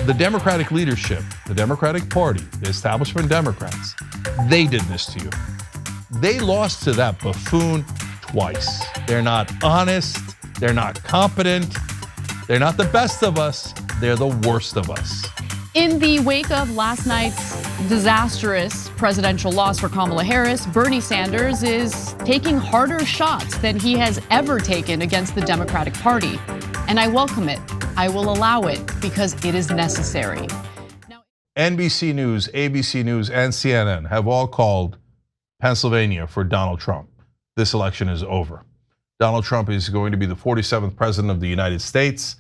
The Democratic leadership, the Democratic Party, the establishment Democrats, they did this to you. They lost to that buffoon twice. They're not honest, they're not competent, they're not the best of us, they're the worst of us. In the wake of last night's disastrous presidential loss for Kamala Harris, Bernie Sanders is taking harder shots than he has ever taken against the Democratic Party. And I welcome it. I will allow it because it is necessary. NBC News, ABC News, and CNN have all called Pennsylvania for Donald Trump. This election is over. Donald Trump is going to be the 47th president of the United States,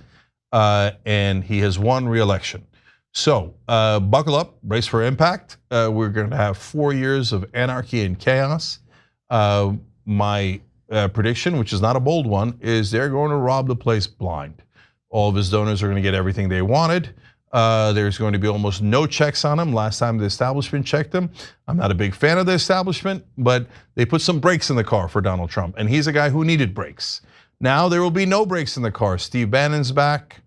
and he has won re-election. So buckle up, brace for impact. We're going to have 4 years of anarchy and chaos. My prediction, which is not a bold one, is they're going to rob the place blind. All of his donors are going to get everything they wanted. There's going to be almost no checks on him. Last time the establishment checked him, I'm not a big fan of the establishment, but they put some brakes in the car for Donald Trump, and he's a guy who needed brakes. Now there will be no brakes in the car. Steve Bannon's back.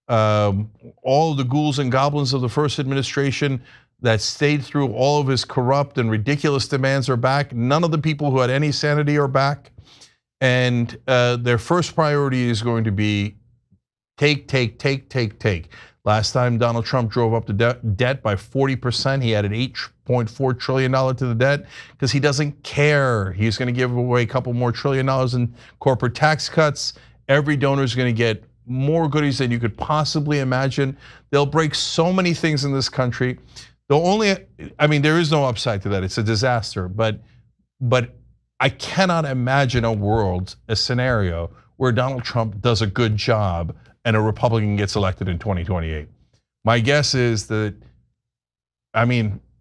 All of the ghouls and goblins of the first administration that stayed through all of his corrupt and ridiculous demands are back. None of the people who had any sanity are back. And their first priority is going to be take. Last time Donald Trump drove up the debt by 40%, he added $8.4 trillion to the debt because he doesn't care. He's going to give away a couple more $1 trillion in corporate tax cuts. Every donor is going to get more goodies than you could possibly imagine. They'll break so many things in this country. There is no upside to that. It's a disaster, but I cannot imagine a scenario where Donald Trump does a good job and a Republican gets elected in 2028. My guess is that,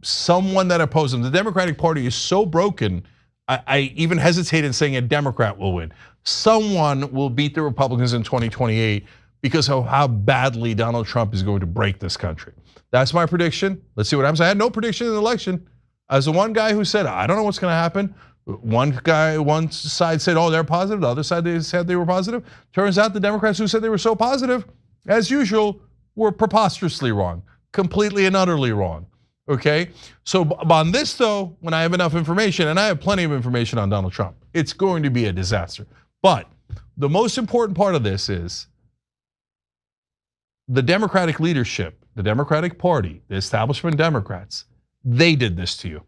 someone that opposes him, the Democratic Party is so broken, I even hesitate in saying a Democrat will win. Someone will beat the Republicans in 2028 because of how badly Donald Trump is going to break this country. That's my prediction. Let's see what happens. I had no prediction in the election. As the one guy who said, I don't know what's gonna happen. One side said, oh, they're positive. The other side, they said they were positive. Turns out the Democrats who said they were so positive, as usual, were preposterously wrong, completely and utterly wrong, okay? So on this though, when I have enough information, and I have plenty of information on Donald Trump, it's going to be a disaster. But the most important part of this is the Democratic leadership, the Democratic Party, the establishment Democrats, they did this to you.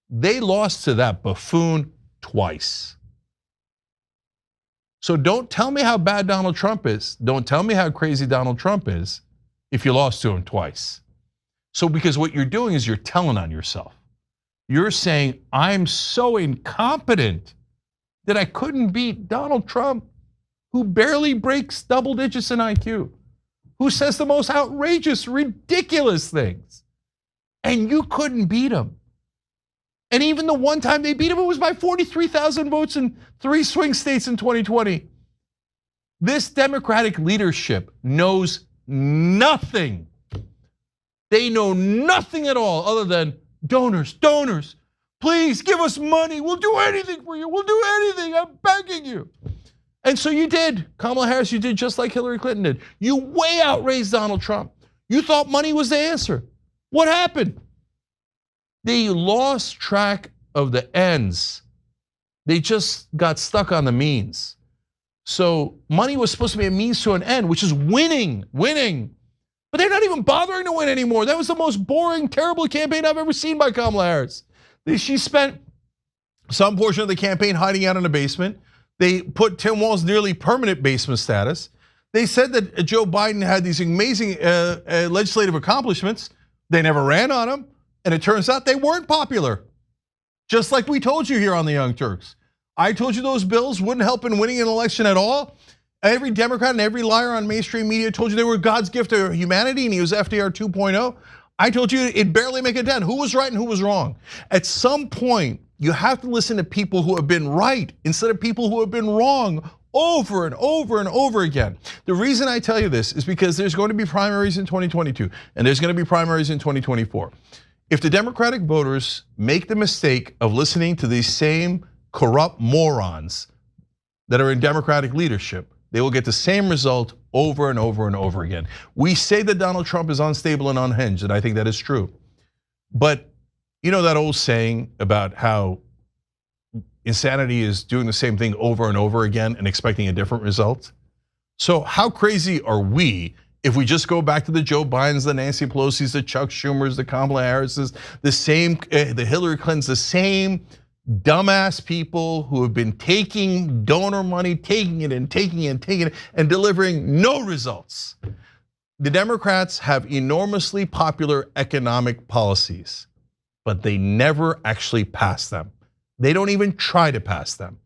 They lost to that buffoon twice. So don't tell me how bad Donald Trump is. Don't tell me how crazy Donald Trump is if you lost to him twice. So because what you're doing is you're telling on yourself. You're saying, I'm so incompetent that I couldn't beat Donald Trump, who barely breaks double digits in IQ, who says the most outrageous, ridiculous things. And you couldn't beat him. And even the one time they beat him, it was by 43,000 votes in 3 swing states in 2020. This Democratic leadership knows nothing. They know nothing at all other than donors, please give us money. We'll do anything for you. We'll do anything. I'm begging you. And so you did. Kamala Harris, you did just like Hillary Clinton did. You way outraised Donald Trump. You thought money was the answer. What happened? They lost track of the ends. They just got stuck on the means. So money was supposed to be a means to an end, which is winning. But they're not even bothering to win anymore. That was the most boring, terrible campaign I've ever seen by Kamala Harris. She spent some portion of the campaign hiding out in a basement. They put Tim Walz nearly permanent basement status. They said that Joe Biden had these amazing legislative accomplishments. They never ran on him. And it turns out they weren't popular. Just like we told you here on the Young Turks. I told you those bills wouldn't help in winning an election at all. Every Democrat and every liar on mainstream media told you they were God's gift to humanity and he was FDR 2.0. I told you it'd barely make a dent. Who was right and who was wrong? At some point, you have to listen to people who have been right instead of people who have been wrong over and over again. The reason I tell you this is because there's going to be primaries in 2022 and there's going to be primaries in 2024. If the Democratic voters make the mistake of listening to these same corrupt morons that are in Democratic leadership, they will get the same result over and over and over again. We say that Donald Trump is unstable and unhinged, and I think that is true. But you know that old saying about how insanity is doing the same thing over and over again and expecting a different result? So how crazy are we if we just go back to the Joe Bidens, the Nancy Pelosi's, the Chuck Schumers, the Kamala Harris's, the Hillary Clintons, the same dumbass people who have been taking donor money, taking it and taking it and taking it and delivering no results. The Democrats have enormously popular economic policies, but they never actually pass them. They don't even try to pass them.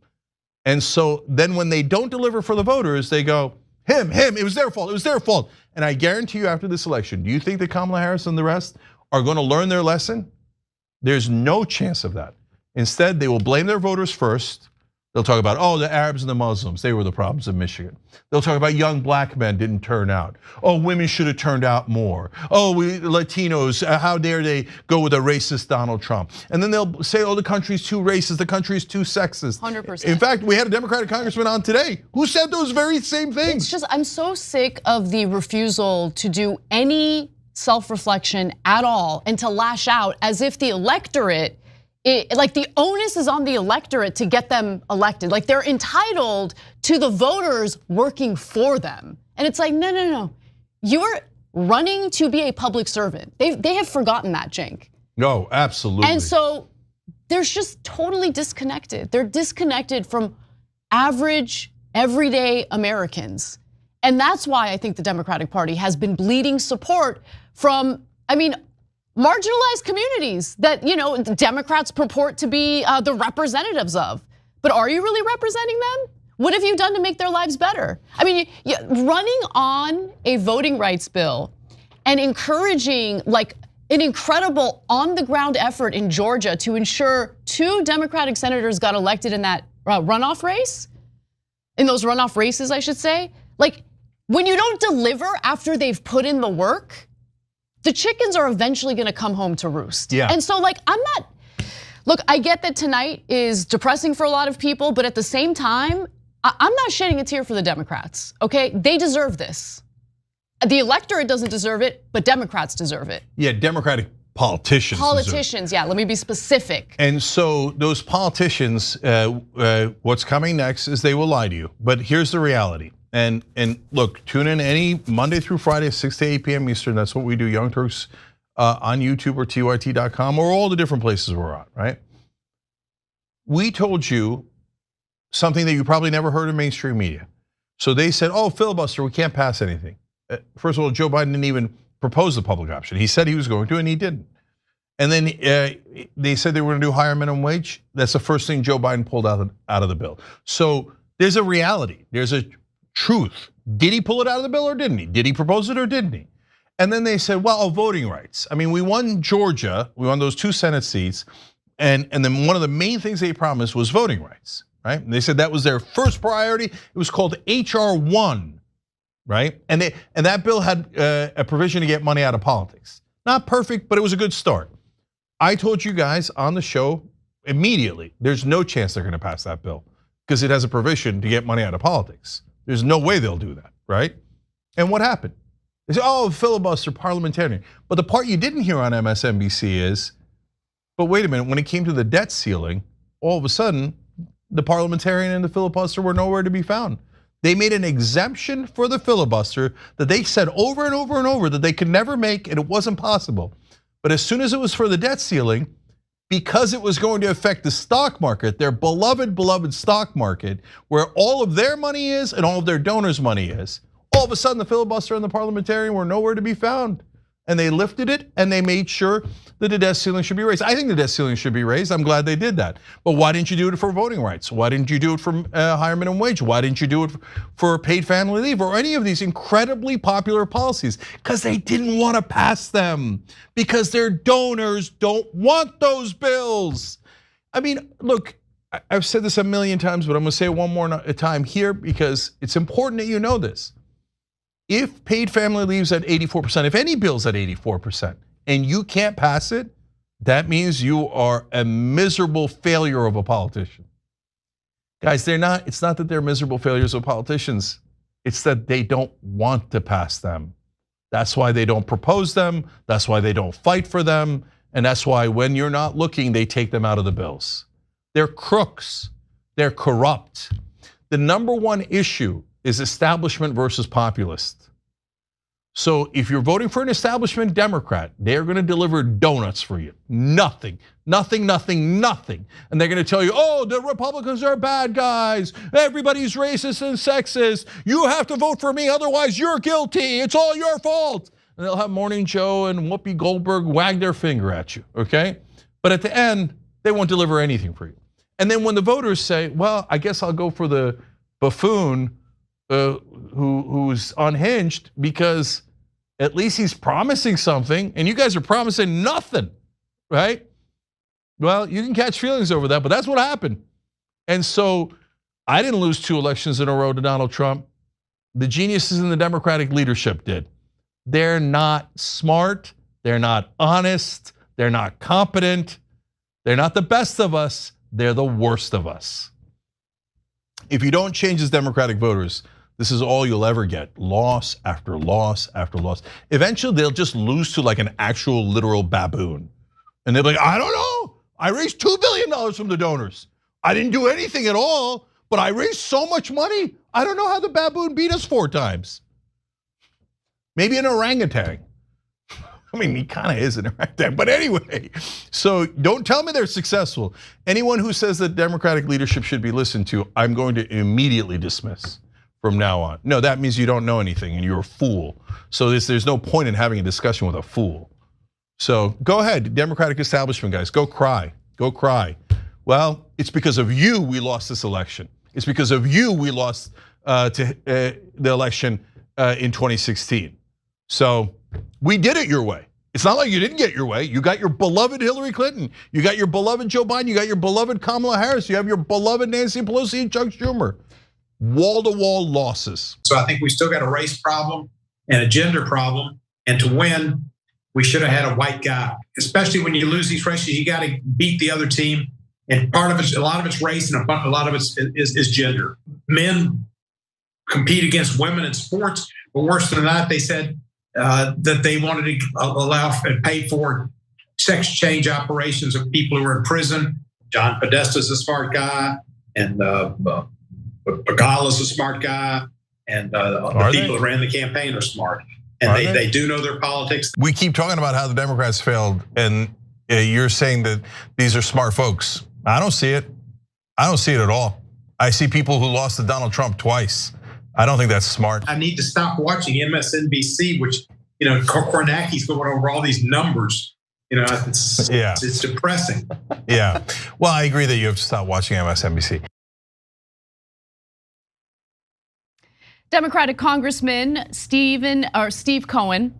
And so then when they don't deliver for the voters, they go, him, it was their fault. And I guarantee you after this election, do you think that Kamala Harris and the rest are gonna learn their lesson? There's no chance of that. Instead, they will blame their voters first. They'll talk about, oh, the Arabs and the Muslims, they were the problems in Michigan. They'll talk about young black men didn't turn out. Oh, women should have turned out more. Oh, we Latinos, how dare they go with a racist Donald Trump? And then they'll say, oh, the country's too racist, the country's too sexist. 100%. In fact, we had a Democratic congressman on today who said those very same things. It's just, I'm so sick of the refusal to do any self-reflection at all and to lash out as if the electorate, like the onus is on the electorate to get them elected. Like they're entitled to the voters working for them. And it's like, no. You're running to be a public servant. They have forgotten that, Cenk. No, absolutely. And so they're just totally disconnected. They're disconnected from average, everyday Americans. And that's why I think the Democratic Party has been bleeding support from, marginalized communities that Democrats purport to be the representatives of. But are you really representing them? What have you done to make their lives better? Running on a voting rights bill and encouraging like an incredible on-the-ground effort in Georgia to ensure 2 Democratic senators got elected in that runoff race, in those runoff races, I should say. Like when you don't deliver after they've put in the work, the chickens are eventually gonna come home to roost. Yeah. And so look, I get that tonight is depressing for a lot of people, but at the same time, I'm not shedding a tear for the Democrats, okay? They deserve this. The electorate doesn't deserve it, but Democrats deserve it. Yeah, Democratic politicians. Politicians, yeah, let me be specific. And so those politicians, what's coming next is they will lie to you. But here's the reality. And look, tune in any Monday through Friday, 6 to 8 p.m. Eastern. That's what we do, Young Turks on YouTube or TYT.com or all the different places we're on, right? We told you something that you probably never heard in mainstream media. So they said, oh, filibuster, we can't pass anything. First of all, Joe Biden didn't even propose the public option. He said he was going to, and he didn't. And then they said they were going to do higher minimum wage. That's the first thing Joe Biden pulled out of the bill. So there's a reality. There's a truth. Did he pull it out of the bill or didn't he? Did he propose it or didn't he? And then they said, well, voting rights. We won Georgia, we won those 2 Senate seats, and then one of the main things they promised was voting rights, right? And they said that was their first priority. It was called HR 1, right? And that bill had a provision to get money out of politics. Not perfect, but it was a good start. I told you guys on the show immediately, there's no chance they're gonna pass that bill because it has a provision to get money out of politics. There's no way they'll do that, right? And what happened? They said, oh, filibuster, parliamentarian. But the part you didn't hear on MSNBC is, but wait a minute, when it came to the debt ceiling, all of a sudden, the parliamentarian and the filibuster were nowhere to be found. They made an exemption for the filibuster that they said over and over and over that they could never make and it wasn't possible. But as soon as it was for the debt ceiling, because it was going to affect the stock market, their beloved stock market, where all of their money is and all of their donors' money is, all of a sudden the filibuster and the parliamentarian were nowhere to be found. And they lifted it and they made sure that the debt ceiling should be raised. I think the debt ceiling should be raised. I'm glad they did that. But why didn't you do it for voting rights? Why didn't you do it for higher minimum wage? Why didn't you do it for paid family leave or any of these incredibly popular policies? Because they didn't want to pass them. Because their donors don't want those bills. Look, I've said this a million times, but I'm gonna say it one more time here because it's important that you know this. If paid family leave's at 84%, if any bill's at 84%, and you can't pass it, that means you are a miserable failure of a politician. Guys, it's not that they're miserable failures of politicians. It's that they don't want to pass them. That's why they don't propose them. That's why they don't fight for them. And that's why when you're not looking, they take them out of the bills. They're crooks. They're corrupt. The number one issue is establishment versus populist. So if you're voting for an establishment Democrat, they're gonna deliver donuts for you. Nothing, nothing, nothing, nothing. And they're gonna tell you, oh, the Republicans are bad guys. Everybody's racist and sexist. You have to vote for me, otherwise you're guilty. It's all your fault. And they'll have Morning Joe and Whoopi Goldberg wag their finger at you, okay? But at the end, they won't deliver anything for you. And then when the voters say, well, I guess I'll go for the buffoon who's unhinged because at least he's promising something and you guys are promising nothing, right? Well, you can catch feelings over that, but that's what happened. And so I didn't lose 2 elections in a row to Donald Trump. The geniuses in the Democratic leadership did. They're not smart, they're not honest, they're not competent, they're not the best of us, they're the worst of us. If you don't change as Democratic voters, this is all you'll ever get. Loss after loss after loss. Eventually they'll just lose to like an actual literal baboon. And they'll be like, I don't know. I raised $2 billion from the donors. I didn't do anything at all, but I raised so much money. I don't know how the baboon beat us 4 times. Maybe an orangutan. I mean, he kind of is an orangutan, but anyway. So don't tell me they're successful. Anyone who says that Democratic leadership should be listened to, I'm going to immediately dismiss from now on. No, that means you don't know anything and you're a fool. So there's no point in having a discussion with a fool. So go ahead, Democratic establishment guys, go cry, go cry. Well, it's because of you we lost this election. It's because of you we lost to the election in 2016. So we did it your way. It's not like you didn't get your way. You got your beloved Hillary Clinton. You got your beloved Joe Biden. You got your beloved Kamala Harris. You have your beloved Nancy Pelosi and Chuck Schumer. Wall-to-wall losses. So I think we still got a race problem and a gender problem. And to win, we should have had a white guy. Especially when you lose these races, you got to beat the other team. And part of it, a lot of it's race, and a lot of it is gender. Men compete against women in sports, but worse than that, they said that they wanted to allow and pay for sex change operations of people who are in prison. John Podesta's a smart guy, and Pagala's a smart guy, and the people that ran the campaign are smart. And they do know their politics. We keep talking about how the Democrats failed, and you're saying that these are smart folks. I don't see it. I don't see it at all. I see people who lost to Donald Trump twice. I don't think that's smart. I need to stop watching MSNBC, which, Kornacki's going over all these numbers. It's depressing. Yeah. Well, I agree that you have to stop watching MSNBC. Democratic Congressman Steve Cohen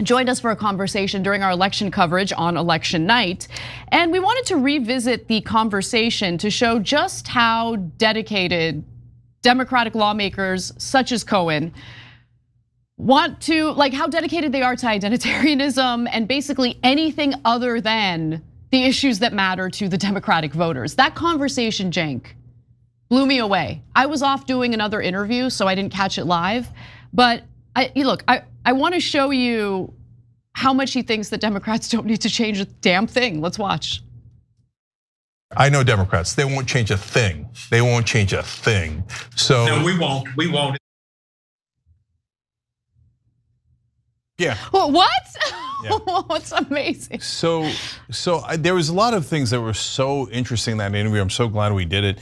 joined us for a conversation during our election coverage on election night. And we wanted to revisit the conversation to show just how dedicated Democratic lawmakers such as Cohen want to, how dedicated they are to identitarianism and basically anything other than the issues that matter to the Democratic voters. That conversation, Cenk, blew me away. I was off doing another interview, so I didn't catch it live. But I want to show you how much he thinks that Democrats don't need to change a damn thing. Let's watch. I know Democrats, they won't change a thing. They won't change a thing. So no, we won't. We won't. Yeah. What? Yeah. What's amazing? So there was a lot of things that were so interesting in that interview. I'm so glad we did it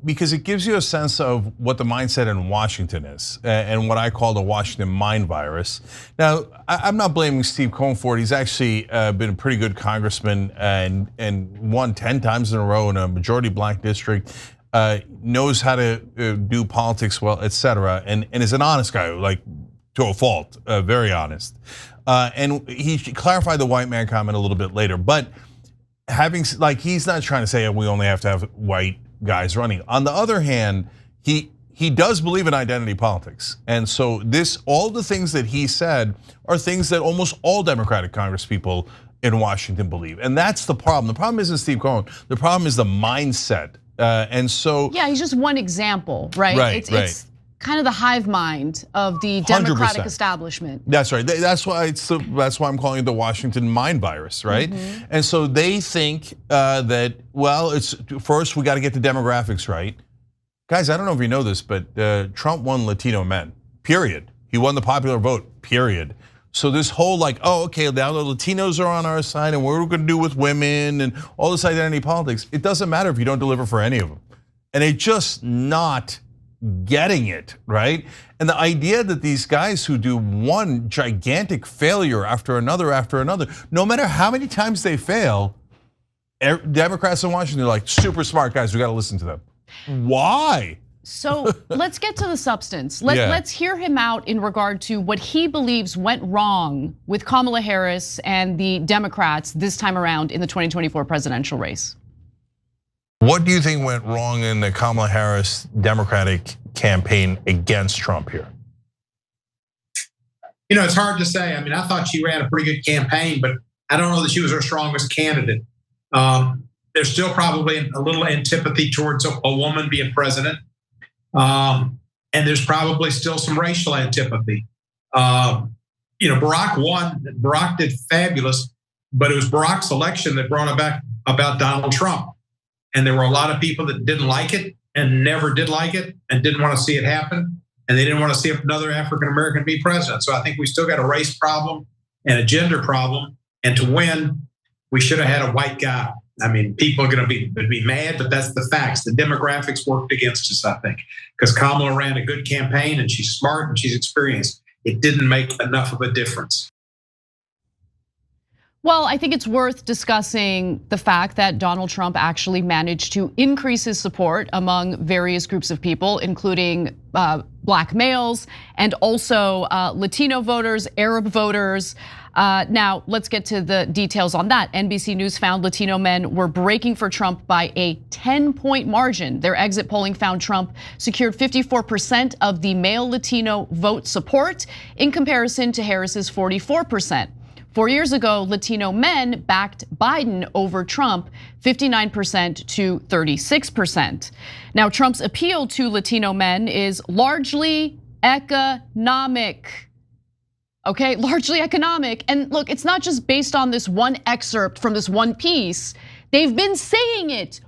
because it gives you a sense of what the mindset in Washington is and what I call the Washington mind virus. Now, I'm not blaming Steve Cohen for it. He's actually been a pretty good congressman and won 10 times in a row in a majority black district. Knows how to do politics well, etc. And is an honest guy, to a fault, very honest. And he clarified the white man comment a little bit later, but he's not trying to say we only have to have white guys running. On the other hand, he does believe in identity politics. And so all the things that he said are things that almost all Democratic congresspeople in Washington believe. And that's the problem. The problem isn't Steve Cohen. The problem is the mindset. And so yeah, he's just one example, right? Right. kind of the hive mind of the Democratic establishment. That's right. That's why I'm calling it the Washington mind virus, right? And so they think that, well, it's first we got to get the demographics right. Guys, I don't know if you know this, but Trump won Latino men, period. He won the popular vote, period. So this whole like, oh, okay, now the Latinos are on our side and what are we gonna do with women and all this identity politics, it doesn't matter if you don't deliver for any of them. And they're just not getting it, right? And the idea that these guys who do one gigantic failure after another, no matter how many times they fail, Democrats in Washington are like, super smart guys, we gotta listen to them. Why? So let's get to the substance. Let's hear him out in regard to what he believes went wrong with Kamala Harris and the Democrats this time around in the 2024 presidential race. What do you think went wrong in the Kamala Harris Democratic campaign against Trump here? You know, it's hard to say. I mean, I thought she ran a pretty good campaign, but I don't know that she was her strongest candidate. There's still probably a little antipathy towards a woman being president. And there's probably still some racial antipathy. You know, Barack won. Barack did fabulous, but it was Barack's election that brought it back about Donald Trump. And there were a lot of people that didn't like it and never did like it and didn't want to see it happen. And they didn't want to see another African-American be president. So I think we still got a race problem and a gender problem. And to win, we should have had a white guy. I mean, people are going to be mad, but that's the facts. The demographics worked against us, I think, because Kamala ran a good campaign and she's smart and she's experienced. It didn't make enough of a difference. Well, I think it's worth discussing the fact that Donald Trump actually managed to increase his support among various groups of people, including black males and also Latino voters, Arab voters. Now, let's get to the details on that. NBC News found Latino men were breaking for Trump by a 10-point margin. Their exit polling found Trump secured 54% of the male Latino vote support in comparison to Harris's 44%. 4 years ago, Latino men backed Biden over Trump, 59% to 36%. Now, Trump's appeal to Latino men is largely economic. Okay, largely economic. And look, it's not just based on this one excerpt from this one piece. They've been saying it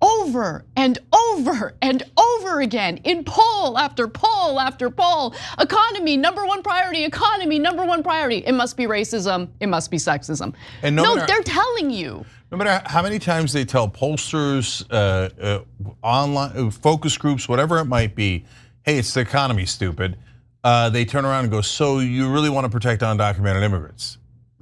over and over and over again in poll after poll after poll. Economy, number one priority, economy, number one priority. It must be racism, it must be sexism. And no, they're telling you. No matter how many times they tell pollsters, online focus groups, whatever it might be, hey, it's the economy, stupid. They turn around and go, so you really want to protect undocumented immigrants?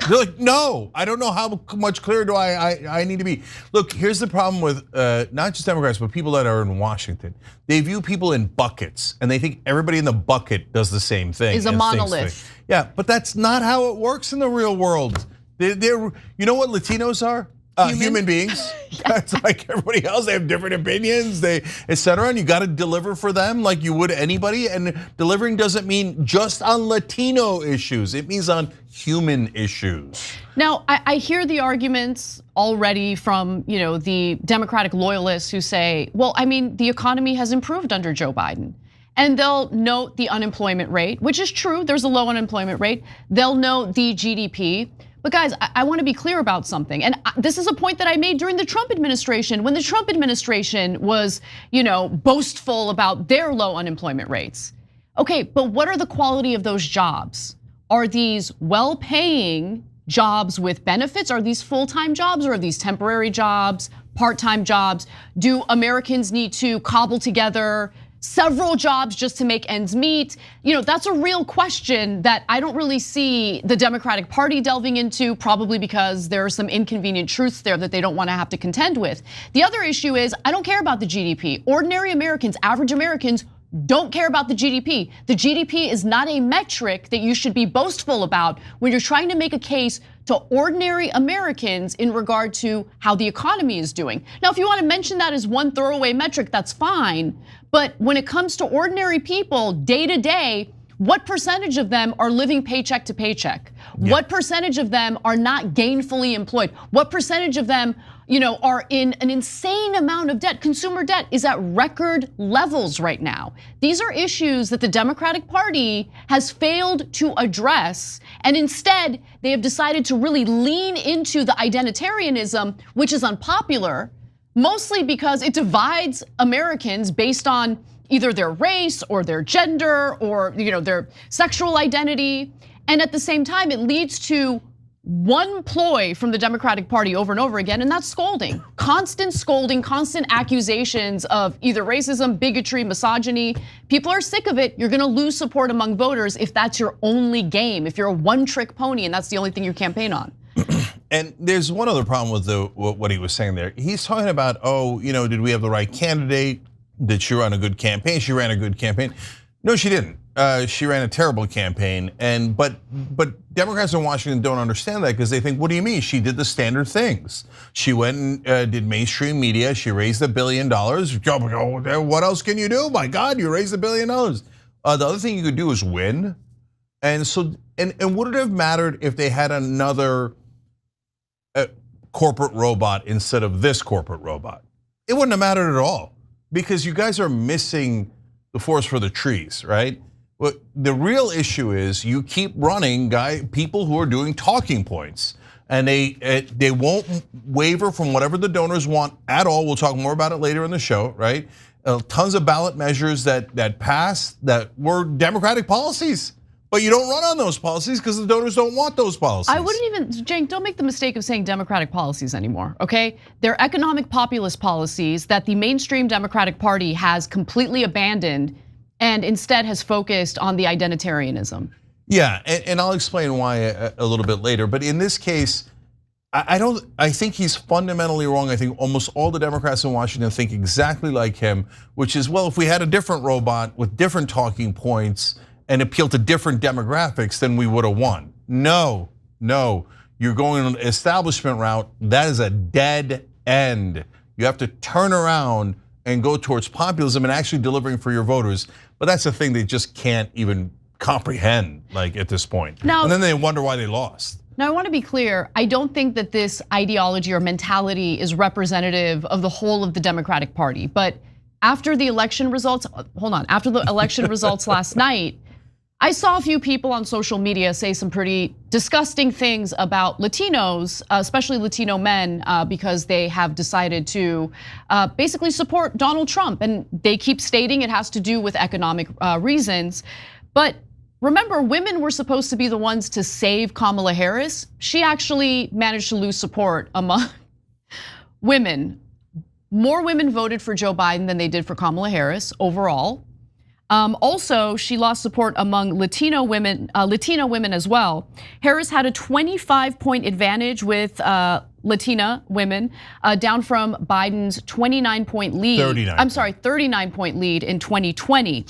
They're like, no, I don't know how much clearer do I need to be. Look, here's the problem with not just Democrats, but people that are in Washington. They view people in buckets and they think everybody in the bucket does the same thing. Is a monolith. Yeah, but that's not how it works in the real world. You know what Latinos are? Human beings. It's like everybody else. They have different opinions, etc. And you got to deliver for them like you would anybody. And delivering doesn't mean just on Latino issues. It means on human issues. Now, I hear the arguments already from the Democratic loyalists who say, well, I mean, the economy has improved under Joe Biden. And they'll note the unemployment rate, which is true. There's a low unemployment rate. They'll note the GDP. But guys, I want to be clear about something. And this is a point that I made during the Trump administration, when the Trump administration was, boastful about their low unemployment rates. Okay, but what are the quality of those jobs? Are these well-paying jobs with benefits? Are these full-time jobs or are these temporary jobs, part-time jobs? Do Americans need to cobble together several jobs just to make ends meet? That's a real question that I don't really see the Democratic Party delving into, probably because there are some inconvenient truths there that they don't want to have to contend with. The other issue is, I don't care about the GDP. Ordinary Americans, average Americans, don't care about the GDP. The GDP is not a metric that you should be boastful about when you're trying to make a case to ordinary Americans in regard to how the economy is doing. Now, if you want to mention that as one throwaway metric, that's fine. But when it comes to ordinary people, day to day, what percentage of them are living paycheck to paycheck? Yeah. What percentage of them are not gainfully employed? What percentage of them are in an insane amount of debt. Consumer debt is at record levels right now. These are issues that the Democratic Party has failed to address, and instead they have decided to really lean into the identitarianism, which is unpopular, mostly because it divides Americans based on either their race or their gender or their sexual identity. And at the same time, it leads to one ploy from the Democratic Party over and over again, and that's scolding, constant accusations of either racism, bigotry, misogyny. People are sick of it. You're gonna lose support among voters if that's your only game, if you're a one-trick pony and that's the only thing you campaign on. And there's one other problem with what he was saying there. He's talking about, did we have the right candidate? Did she run a good campaign? She ran a good campaign. No, she didn't. She ran a terrible campaign, but Democrats in Washington don't understand that because they think, what do you mean? She did the standard things. She went and did mainstream media. She raised $1 billion. What else can you do? My God, you raised $1 billion. The other thing you could do is win. And so, and would it have mattered if they had another corporate robot instead of this corporate robot? It wouldn't have mattered at all because you guys are missing the forest for the trees, right? But the real issue is you keep running people who are doing talking points, and they won't waver from whatever the donors want at all. We'll talk more about it later in the show, right? Tons of ballot measures that passed that were Democratic policies, but you don't run on those policies because the donors don't want those policies. I wouldn't even, Cenk, don't make the mistake of saying Democratic policies anymore, okay? They're economic populist policies that the mainstream Democratic Party has completely abandoned and instead has focused on the identitarianism. Yeah, and I'll explain why a little bit later. But in this case, I think he's fundamentally wrong. I think almost all the Democrats in Washington think exactly like him, which is, well, if we had a different robot with different talking points and appeal to different demographics, then we would have won. No, you're going an establishment route. That is a dead end. You have to turn around and go towards populism and actually delivering for your voters. But that's the thing they just can't even comprehend, like at this point. Now, and then they wonder why they lost. Now I want to be clear, I don't think that this ideology or mentality is representative of the whole of the Democratic Party. But after the election results, after the election results last night, I saw a few people on social media say some pretty disgusting things about Latinos, especially Latino men, because they have decided to basically support Donald Trump. And they keep stating it has to do with economic reasons. But remember, women were supposed to be the ones to save Kamala Harris. She actually managed to lose support among women. More women voted for Joe Biden than they did for Kamala Harris overall. Also, she lost support among Latino women as well. Harris had a 25-point advantage with Latina women, down from Biden's 29-point lead. 39-point lead in 2020.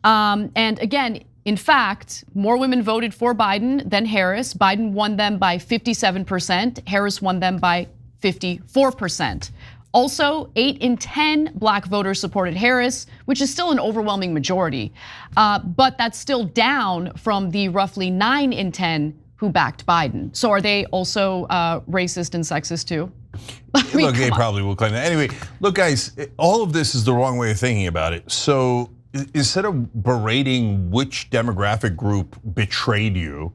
And again, in fact, more women voted for Biden than Harris. Biden won them by 57%. Harris won them by 54%. Also, 8 in 10 black voters supported Harris, which is still an overwhelming majority. But that's still down from the roughly 9 in 10 who backed Biden. So are they also racist and sexist too? Look, they probably will claim that. Anyway, look guys, all of this is the wrong way of thinking about it. So instead of berating which demographic group betrayed you,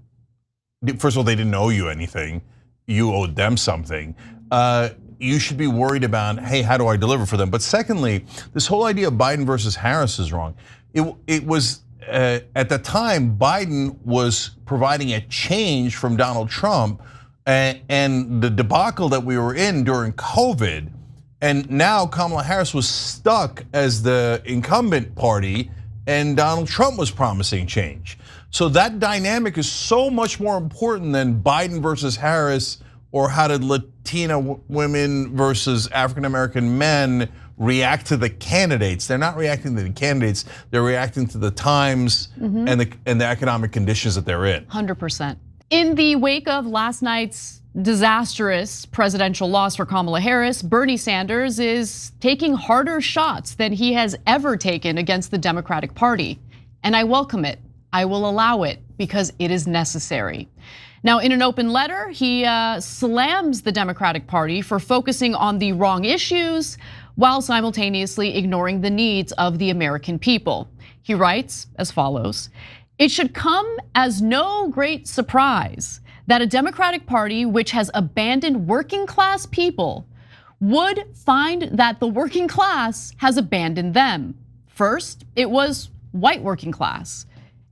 first of all, they didn't owe you anything, you owed them something. You should be worried about, hey, how do I deliver for them? But secondly, this whole idea of Biden versus Harris is wrong. It was, at the time, Biden was providing a change from Donald Trump and the debacle that we were in during COVID. And now Kamala Harris was stuck as the incumbent party and Donald Trump was promising change. So that dynamic is so much more important than Biden versus Harris or how did Latina women versus African-American men react to the candidates. They're not reacting to the candidates, they're reacting to the times and the economic conditions that they're in. 100%. In the wake of last night's disastrous presidential loss for Kamala Harris, Bernie Sanders is taking harder shots than he has ever taken against the Democratic Party. And I welcome it, I will allow it, because it is necessary. Now, in an open letter, he slams the Democratic Party for focusing on the wrong issues while simultaneously ignoring the needs of the American people. He writes as follows: "It should come as no great surprise that a Democratic Party which has abandoned working class people would find that the working class has abandoned them. First, it was white working class,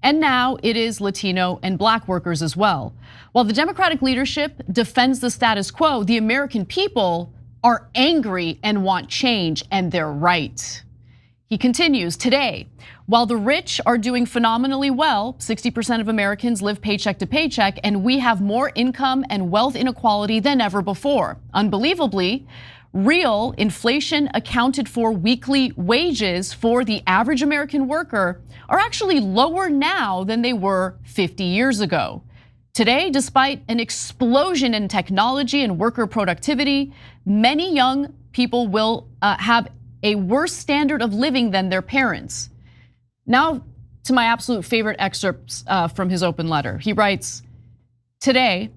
and now it is Latino and Black workers as well. While the Democratic leadership defends the status quo, the American people are angry and want change, and they're right." He continues, "Today, while the rich are doing phenomenally well, 60% of Americans live paycheck to paycheck, and we have more income and wealth inequality than ever before. Unbelievably, real inflation accounted for weekly wages for the average American worker are actually lower now than they were 50 years ago. Today, despite an explosion in technology and worker productivity, many young people will have a worse standard of living than their parents." Now to my absolute favorite excerpts from his open letter. He writes, "Today,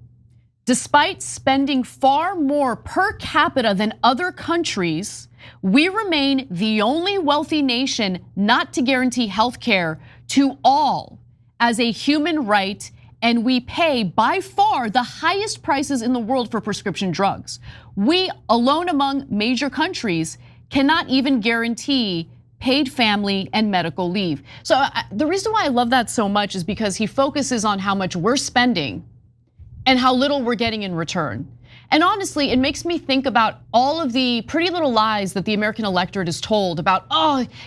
despite spending far more per capita than other countries, we remain the only wealthy nation not to guarantee health care to all as a human right, and we pay by far the highest prices in the world for prescription drugs. We, alone among major countries, cannot even guarantee paid family and medical leave." So the reason why I love that so much is because he focuses on how much we're spending and how little we're getting in return. And honestly, it makes me think about all of the pretty little lies that the American electorate is told about,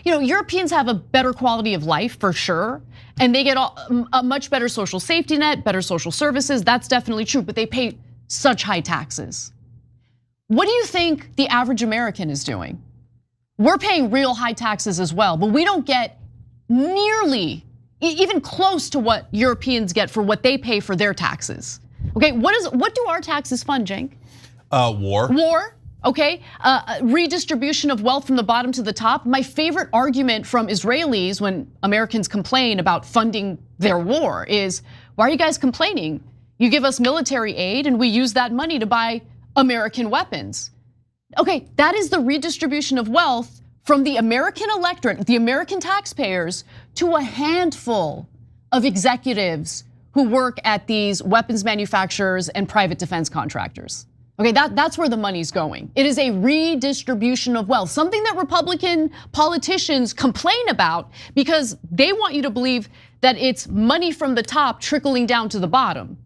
Europeans have a better quality of life for sure, and they get a much better social safety net, better social services. That's definitely true, but they pay such high taxes. What do you think the average American is doing? We're paying real high taxes as well, but we don't get nearly, even close to what Europeans get for what they pay for their taxes. Okay, what do our taxes fund, Cenk? War. War, okay. Redistribution of wealth from the bottom to the top. My favorite argument from Israelis when Americans complain about funding their war is, why are you guys complaining? You give us military aid and we use that money to buy American weapons. Okay, that is the redistribution of wealth from the American electorate, the American taxpayers, to a handful of executives who work at these weapons manufacturers and private defense contractors. Okay, that's where the money's going. It is a redistribution of wealth, something that Republican politicians complain about because they want you to believe that it's money from the top trickling down to the bottom.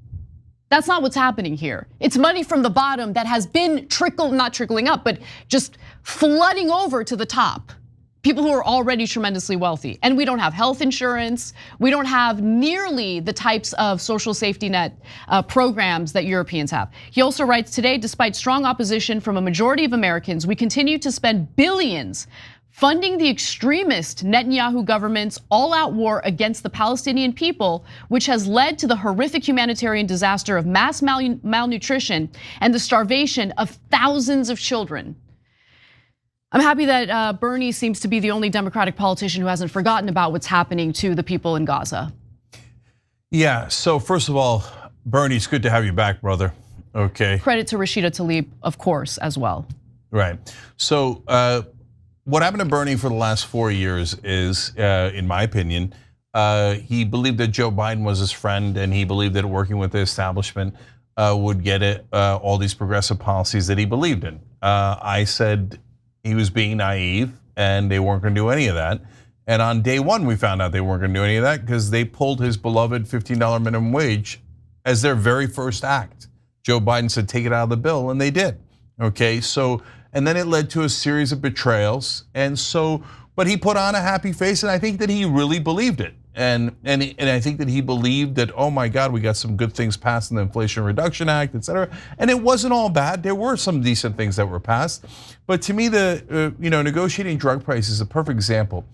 That's not what's happening here. It's money from the bottom that has been not trickling up, but just flooding over to the top. People who are already tremendously wealthy. And we don't have health insurance. We don't have nearly the types of social safety net programs that Europeans have. He also writes, "Today, despite strong opposition from a majority of Americans, we continue to spend billions funding the extremist Netanyahu government's all-out war against the Palestinian people, which has led to the horrific humanitarian disaster of mass malnutrition and the starvation of thousands of children." I'm happy that Bernie seems to be the only Democratic politician who hasn't forgotten about what's happening to the people in Gaza. Yeah, so first of all, Bernie, it's good to have you back, brother. Okay. Credit to Rashida Tlaib, of course, as well. Right, so what happened to Bernie for the last 4 years is, in my opinion, he believed that Joe Biden was his friend and he believed that working with the establishment would get it all these progressive policies that he believed in. I said he was being naive and they weren't gonna do any of that. And on day one, we found out they weren't gonna do any of that because they pulled his beloved $15 minimum wage as their very first act. Joe Biden said, take it out of the bill, and they did, okay? So, and then it led to a series of betrayals. And so, but he put on a happy face, and I think that he really believed it. And I think that he believed that, oh my God, we got some good things passed in the Inflation Reduction Act, et cetera. And it wasn't all bad. There were some decent things that were passed. But to me, the negotiating drug prices is a perfect example,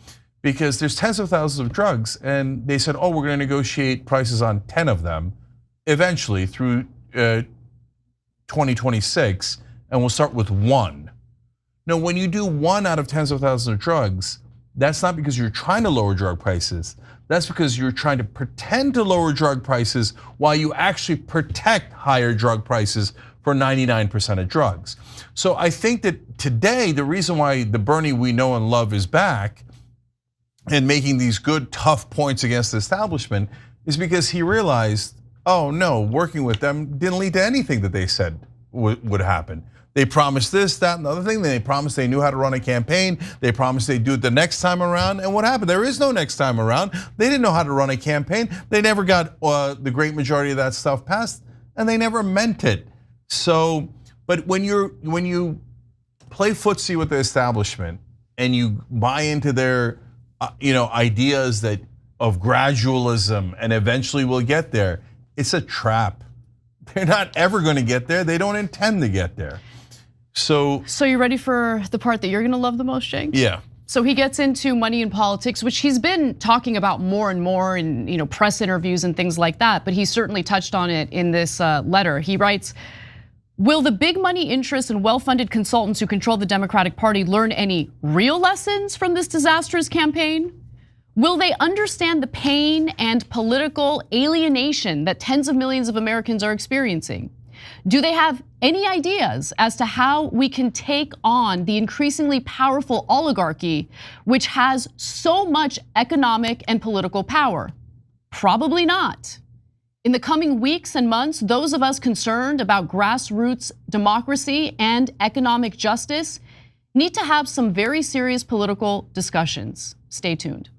because there's tens of thousands of drugs, and they said, oh, we're gonna negotiate prices on 10 of them eventually through 2026, and we'll start with one. Now, when you do one out of tens of thousands of drugs, that's not because you're trying to lower drug prices. That's because you're trying to pretend to lower drug prices while you actually protect higher drug prices for 99% of drugs. So I think that today, the reason why the Bernie we know and love is back and making these good, tough points against the establishment is because he realized, oh no, working with them didn't lead to anything that they said would happen. They promised this, that, and the other thing. They promised they knew how to run a campaign. They promised they'd do it the next time around. And what happened? There is no next time around. They didn't know how to run a campaign. They never got the great majority of that stuff passed, and they never meant it. So, but when you play footsie with the establishment and you buy into their ideas that of gradualism and eventually we'll get there, it's a trap. They're not ever going to get there. They don't intend to get there. So you ready for the part that you're going to love the most, Cenk? Yeah. So he gets into money in politics, which he's been talking about more and more in press interviews and things like that. But he certainly touched on it in this letter. He writes, "Will the big money interests and well-funded consultants who control the Democratic Party learn any real lessons from this disastrous campaign? Will they understand the pain and political alienation that tens of millions of Americans are experiencing? Do they have any ideas as to how we can take on the increasingly powerful oligarchy, which has so much economic and political power? Probably not. In the coming weeks and months, those of us concerned about grassroots democracy and economic justice need to have some very serious political discussions. Stay tuned."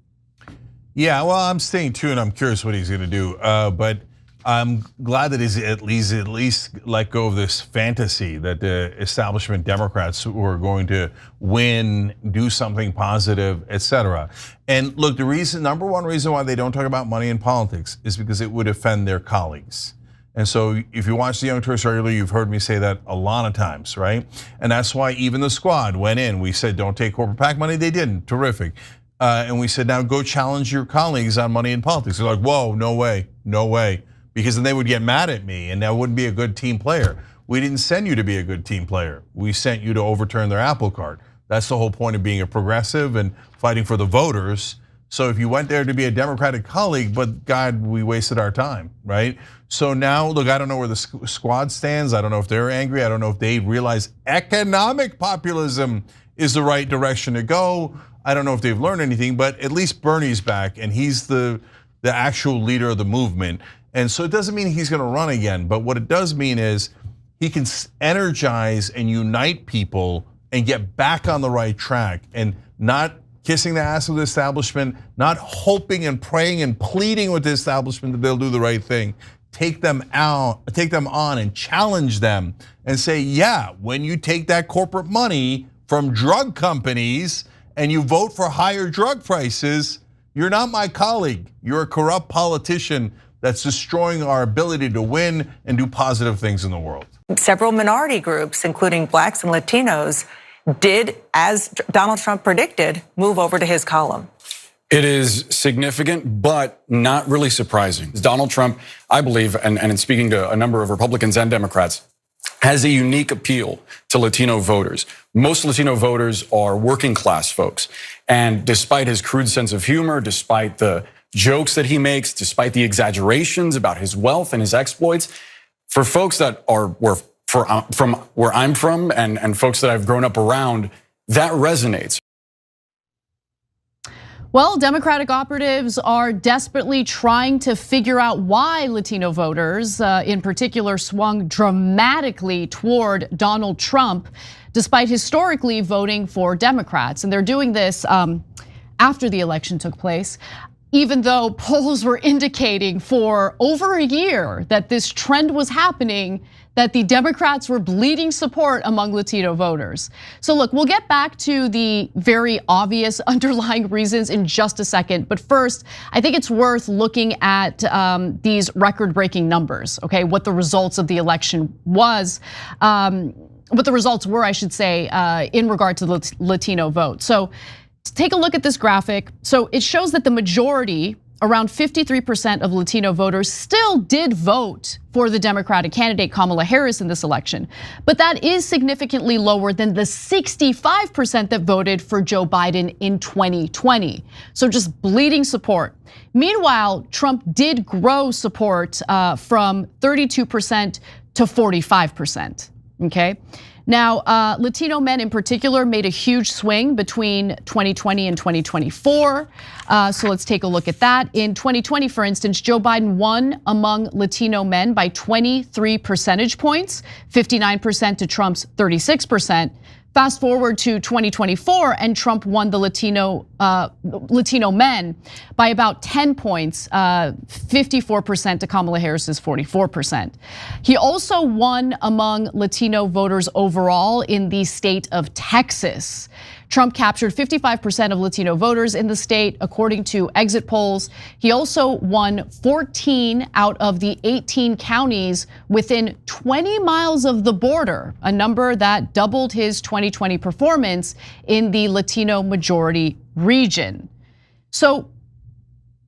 Yeah, well, I'm staying tuned. I'm curious what he's going to do, but I'm glad that he's at least let go of this fantasy that the establishment Democrats were going to win, do something positive, etc. And look, the number one reason why they don't talk about money in politics is because it would offend their colleagues. And so if you watch the Young Turks regularly, you've heard me say that a lot of times, right? And that's why even the squad went in. We said, don't take corporate PAC money. They didn't. Terrific. And we said, now go challenge your colleagues on money in politics. They're like, whoa, no way, no way. Because then they would get mad at me and that wouldn't be a good team player. We didn't send you to be a good team player. We sent you to overturn their apple cart. That's the whole point of being a progressive and fighting for the voters. So if you went there to be a Democratic colleague, but God, we wasted our time, right? So now, look, I don't know where the squad stands. I don't know if they're angry. I don't know if they realize economic populism is the right direction to go. I don't know if they've learned anything, but at least Bernie's back and he's the actual leader of the movement. And so it doesn't mean he's going to run again, but what it does mean is he can energize and unite people and get back on the right track and not kissing the ass of the establishment, not hoping and praying and pleading with the establishment that they'll do the right thing. Take them on and challenge them and say, yeah, when you take that corporate money from drug companies and you vote for higher drug prices, you're not my colleague. You're a corrupt politician that's destroying our ability to win and do positive things in the world. Several minority groups, including blacks and Latinos, did, as Donald Trump predicted, move over to his column. It is significant, but not really surprising. Donald Trump, I believe, and in speaking to a number of Republicans and Democrats, has a unique appeal to Latino voters. Most Latino voters are working class folks. And despite his crude sense of humor, despite the jokes that he makes, despite the exaggerations about his wealth and his exploits, for folks that are from where I'm from and folks that I've grown up around, that resonates. Well, Democratic operatives are desperately trying to figure out why Latino voters, in particular, swung dramatically toward Donald Trump, despite historically voting for Democrats. And they're doing this after the election took place, even though polls were indicating for over a year that this trend was happening, that the Democrats were bleeding support among Latino voters. So look, we'll get back to the very obvious underlying reasons in just a second. But first, I think it's worth looking at these record-breaking numbers, okay? What the results of the election was, what the results were, I should say, in regard to the Latino vote. So take a look at this graphic. So it shows that the majority around 53% of Latino voters still did vote for the Democratic candidate Kamala Harris in this election. But that is significantly lower than the 65% that voted for Joe Biden in 2020. So just bleeding support. Meanwhile, Trump did grow support from 32% to 45%, okay? Now, Latino men in particular made a huge swing between 2020 and 2024. So let's take a look at that. In 2020, for instance, Joe Biden won among Latino men by 23 percentage points, 59% to Trump's 36%. Fast forward to 2024, and Trump won the Latino men by about 10 points, 54% to Kamala Harris's 44%. He also won among Latino voters overall in the state of Texas. Trump captured 55% of Latino voters in the state, according to exit polls. He also won 14 out of the 18 counties within 20 miles of the border, a number that doubled his 2020 performance in the Latino majority region. So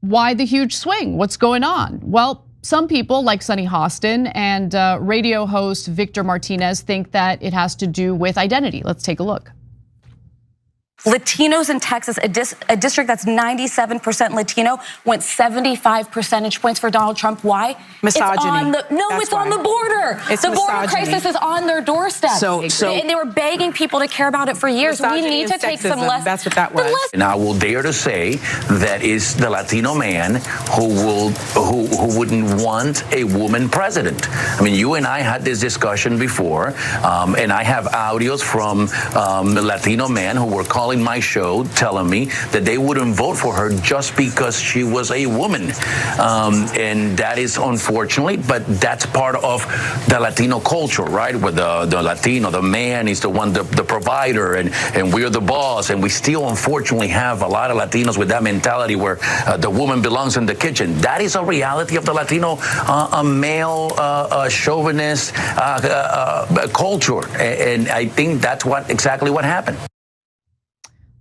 why the huge swing? What's going on? Well, some people like Sunny Hostin and radio host Victor Martinez think that it has to do with identity. Let's take a look. Latinos in Texas, a district that's 97% Latino, went 75 percentage points for Donald Trump. Why? Misogyny. It's on the border. It's the border misogyny. crisis is on their doorstep. And they were begging people to care about it for years. We need to take some lessons. That's what that was. And I will dare to say that is the Latino man who wouldn't want a woman president. I mean, you and I had this discussion before, and I have audios from the Latino men who were calling my show telling me that they wouldn't vote for her just because she was a woman. And that is unfortunately, but that's part of the Latino culture, right? Where the Latino, the man is the one, the provider, and we're the boss. And we still unfortunately have a lot of Latinos with that mentality where the woman belongs in the kitchen. That is a reality of the Latino male chauvinist culture. And I think that's exactly what happened.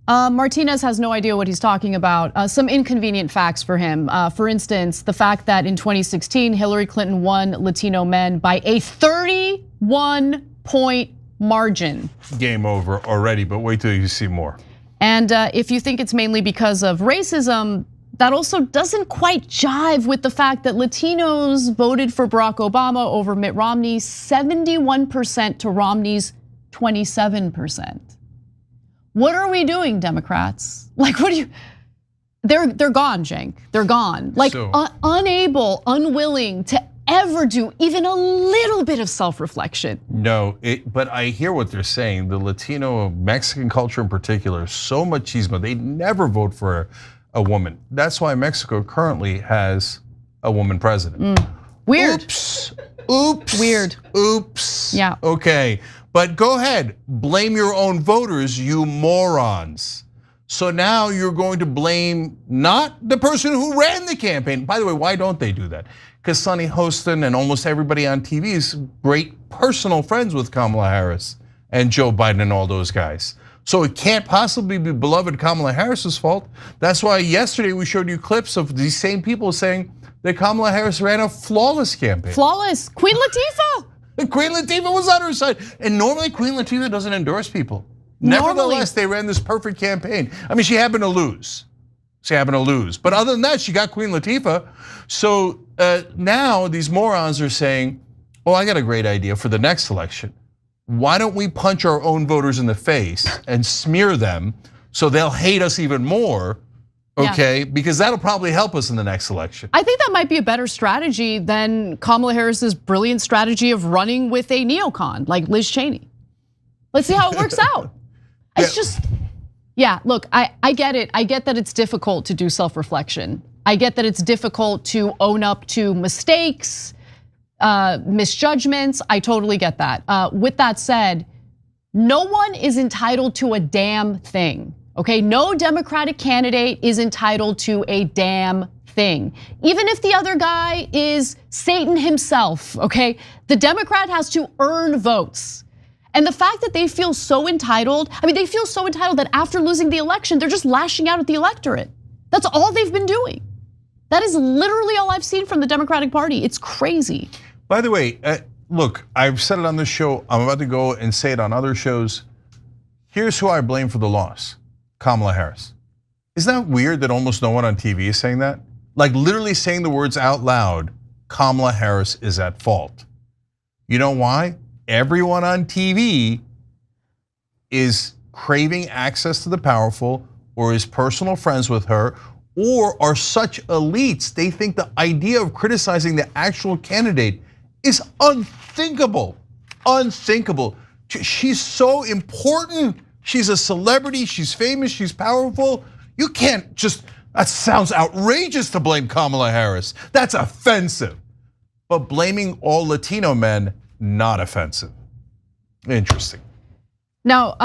Martinez has no idea what he's talking about. Some inconvenient facts for him. For instance, the fact that in 2016, Hillary Clinton won Latino men by a 31-point margin. Game over already, but wait till you see more. And if you think it's mainly because of racism, that also doesn't quite jive with the fact that Latinos voted for Barack Obama over Mitt Romney, 71% to Romney's 27%. What are we doing, Democrats? Like, what do you? They're gone, Cenk. They're gone. Like unable, unwilling to ever do even a little bit of self-reflection. No, but I hear what they're saying. The Latino, Mexican culture in particular, so machismo. They never vote for a woman. That's why Mexico currently has a woman president. Weird. Oops. Weird. Oops. Yeah. Okay. But go ahead, blame your own voters, you morons. So now you're going to blame not the person who ran the campaign. By the way, why don't they do that? Because Sunny Hostin and almost everybody on TV is great personal friends with Kamala Harris and Joe Biden and all those guys. So it can't possibly be beloved Kamala Harris's fault. That's why yesterday we showed you clips of these same people saying that Kamala Harris ran a flawless campaign. Flawless. Queen Latifah. Queen Latifah was on her side. And normally Queen Latifah doesn't endorse people. Nevertheless, they ran this perfect campaign. I mean, she happened to lose. But other than that, she got Queen Latifah. So now these morons are saying, oh, I got a great idea for the next election. Why don't we punch our own voters in the face and smear them so they'll hate us even more? Okay, because that'll probably help us in the next election. I think that might be a better strategy than Kamala Harris's brilliant strategy of running with a neocon like Liz Cheney. Let's see how it works out. It's just, look, I get it. I get that it's difficult to do self-reflection. I get that it's difficult to own up to mistakes, misjudgments. I totally get that. With that said, no one is entitled to a damn thing. Okay, no Democratic candidate is entitled to a damn thing. Even if the other guy is Satan himself, okay? The Democrat has to earn votes. And the fact that they feel so entitled, they feel so entitled that after losing the election, they're just lashing out at the electorate. That's all they've been doing. That is literally all I've seen from the Democratic Party. It's crazy. By the way, look, I've said it on this show. I'm about to go and say it on other shows. Here's who I blame for the loss: Kamala Harris. Isn't that weird that almost no one on TV is saying that? Like literally saying the words out loud, Kamala Harris is at fault. You know why? Everyone on TV is craving access to the powerful, or is personal friends with her, or are such elites, they think the idea of criticizing the actual candidate is unthinkable, unthinkable. She's so important. She's a celebrity, she's famous, she's powerful. You can't just, that sounds outrageous to blame Kamala Harris. That's offensive. But blaming all Latino men, not offensive. Interesting. Now,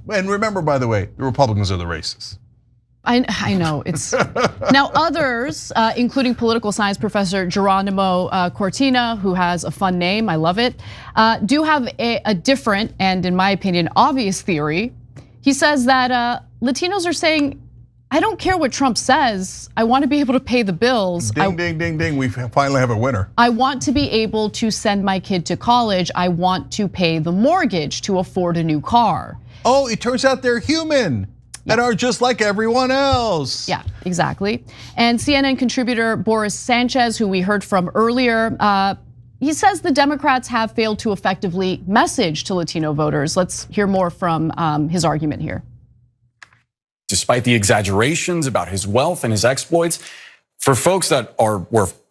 and remember, by the way, the Republicans are the racists. I know it's now others, including political science professor Geronimo Cortina, who has a fun name, I love it, do have a different and, in my opinion, obvious theory. He says that Latinos are saying, I don't care what Trump says. I want to be able to pay the bills. Ding, ding, ding, ding. We finally have a winner. I want to be able to send my kid to college. I want to pay the mortgage to afford a new car. Oh, it turns out they're human and are just like everyone else. Yeah, exactly. And CNN contributor Boris Sanchez, who we heard from earlier, he says the Democrats have failed to effectively message to Latino voters. Let's hear more from his argument here. Despite the exaggerations about his wealth and his exploits, for folks that are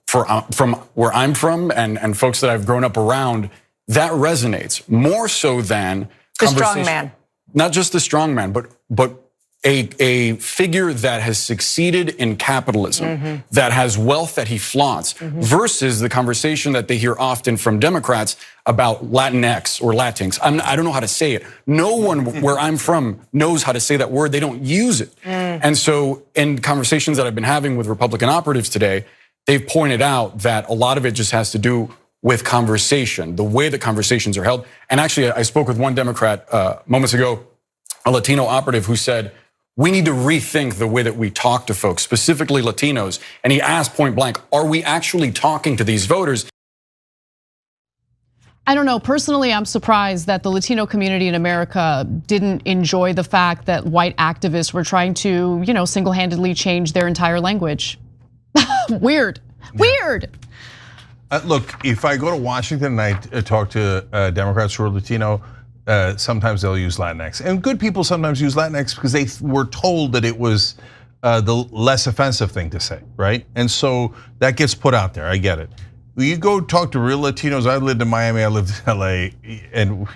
from where I'm from and folks that I've grown up around, that resonates more so than the strong man. Not just the strong man, but a figure that has succeeded in capitalism, that has wealth that he flaunts, versus the conversation that they hear often from Democrats about Latinx or Latinx. I don't know how to say it. No one where I'm from knows how to say that word. They don't use it. And so in conversations that I've been having with Republican operatives today, they've pointed out that a lot of it just has to do with conversation, the way that conversations are held. And actually, I spoke with one Democrat moments ago, a Latino operative who said, we need to rethink the way that we talk to folks, specifically Latinos. And he asked point blank, are we actually talking to these voters? I don't know, personally, I'm surprised that the Latino community in America didn't enjoy the fact that white activists were trying to, single-handedly change their entire language. Weird, weird. Look, if I go to Washington and I talk to Democrats who are Latino, sometimes they'll use Latinx. And good people sometimes use Latinx because they were told that it was the less offensive thing to say, right? And so that gets put out there, I get it. You go talk to real Latinos, I lived in Miami, I lived in LA, and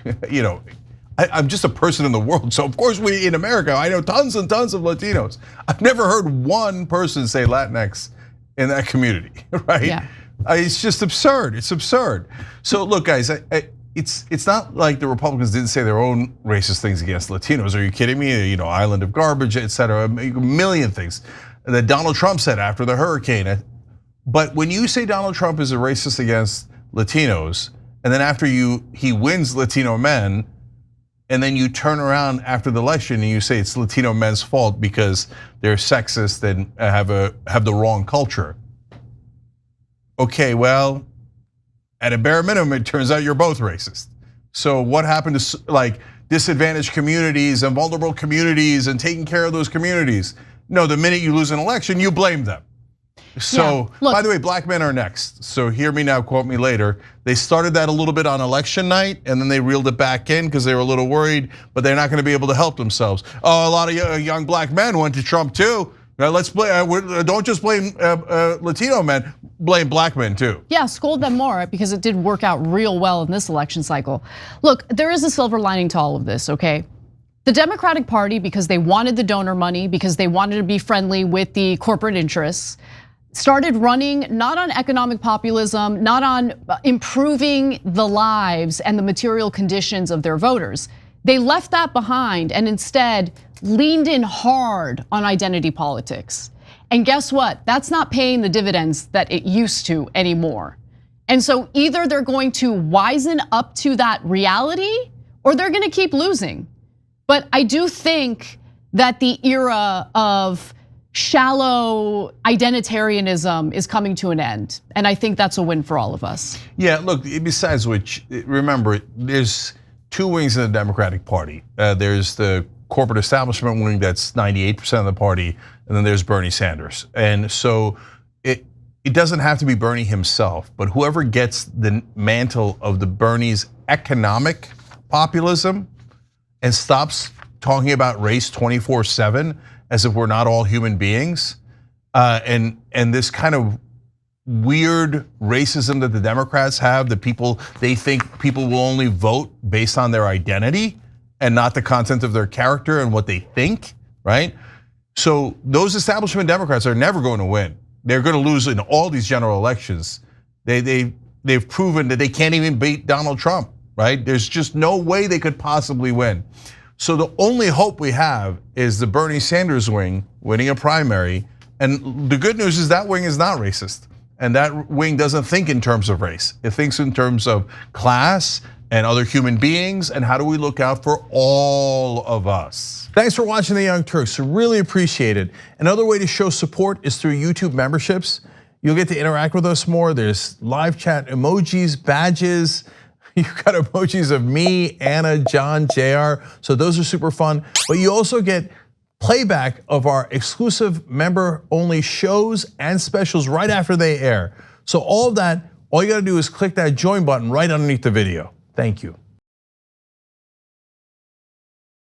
I'm just a person in the world. So of course we, in America, I know tons and tons of Latinos. I've never heard one person say Latinx in that community, right? Yeah. It's just absurd, it's absurd. So look guys, it's not like the Republicans didn't say their own racist things against Latinos. Are you kidding me? Island of garbage, et cetera, a million things that Donald Trump said after the hurricane. But when you say Donald Trump is a racist against Latinos, and then after he wins Latino men, and then you turn around after the election and you say it's Latino men's fault because they're sexist and have the wrong culture. Okay, well, at a bare minimum, it turns out you're both racist. So what happened to like disadvantaged communities and vulnerable communities and taking care of those communities? No, the minute you lose an election, you blame them. So, by the way, black men are next. So hear me now, quote me later. They started that a little bit on election night and then they reeled it back in because they were a little worried, but they're not gonna be able to help themselves. Oh, a lot of young black men went to Trump too. Now let's blame, don't just blame Latino men, blame black men too. Yeah, scold them more because it did work out real well in this election cycle. Look, there is a silver lining to all of this, okay? The Democratic Party, because they wanted the donor money, because they wanted to be friendly with the corporate interests, started running not on economic populism, not on improving the lives and the material conditions of their voters. They left that behind and instead leaned in hard on identity politics. And guess what? That's not paying the dividends that it used to anymore. And so either they're going to wisen up to that reality or they're gonna keep losing. But I do think that the era of shallow identitarianism is coming to an end. And I think that's a win for all of us. Yeah, look, besides which, remember, there's two wings in the Democratic Party. There's the corporate establishment wing that's 98% of the party, and then there's Bernie Sanders. And so it doesn't have to be Bernie himself, but whoever gets the mantle of the Bernie's economic populism and stops talking about race 24/7 as if we're not all human beings, and this kind of weird racism that the Democrats have, that they think people will only vote based on their identity and not the content of their character and what they think, right? So those establishment Democrats are never going to win. They're going to lose in all these general elections. They've proven that they can't even beat Donald Trump, right? There's just no way they could possibly win. So the only hope we have is the Bernie Sanders wing winning a primary. And the good news is that wing is not racist. And that wing doesn't think in terms of race. It thinks in terms of class and other human beings, and how do we look out for all of us. Thanks for watching The Young Turks, really appreciate it. Another way to show support is through YouTube memberships. You'll get to interact with us more. There's live chat emojis, badges. You've got emojis of me, Anna, John, JR, so those are super fun. But you also get playback of our exclusive member-only shows and specials right after they air. So all of that, all you gotta do is click that join button right underneath the video. Thank you.